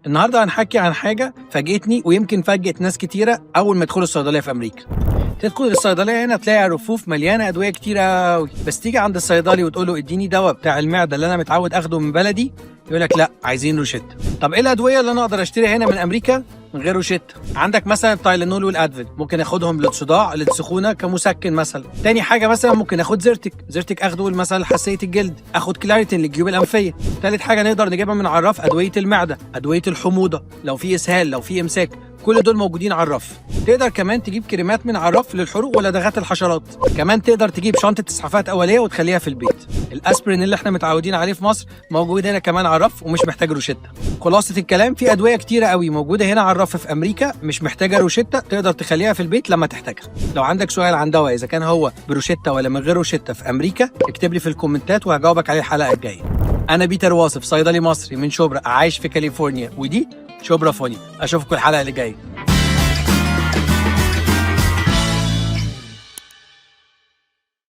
النهارده هنحكي عن حاجه فاجئتني ويمكن فاجئت ناس كتيره اول ما يدخلوا الصيدليه في امريكا. تدخل الصيدليه هنا تلاقي رفوف مليانه ادويه كتيره قوي، بس تيجي عند الصيدلي وتقول له اديني دواء بتاع المعده اللي انا متعود اخده من بلدي، يقول لك لا عايزين روشته. طب ايه الادويه اللي انا اقدر اشتريها هنا من امريكا من غير روشته؟ عندك مثلا التايلينول والادفيل، ممكن اخدهم للصداع للسخونه كمسكن مثلا. تاني حاجه مثلا ممكن اخد زيرتك اخده مثلا لحساسيه الجلد، اخد كلاريتين للجيوب الانفيه. تالت حاجه نقدر نجيبها من عراف ادويه المعده، ادويه الحموضه، لو في اسهال لو في امساك، كل دول موجودين على الرف. تقدر كمان تجيب كريمات من على الرف للحروق ولدغات الحشرات. كمان تقدر تجيب شنطه اسعافات اوليه وتخليها في البيت. الاسبرين اللي احنا متعودين عليه في مصر موجود هنا كمان على الرف ومش محتاج روشته. خلاصه الكلام، في ادويه كتيره قوي موجوده هنا على الرف في امريكا مش محتاجه روشته، تقدر تخليها في البيت لما تحتاجها. لو عندك سؤال عن دواء اذا كان هو بروشته ولا من غير روشته في امريكا، اكتب لي في الكومنتات وهجاوبك عليه الحلقه الجايه. انا بيتر واصف، صيدلي مصري من شبرا عايش في كاليفورنيا، ودي شبرا فوني. اشوفكم الحلقه اللي جايه.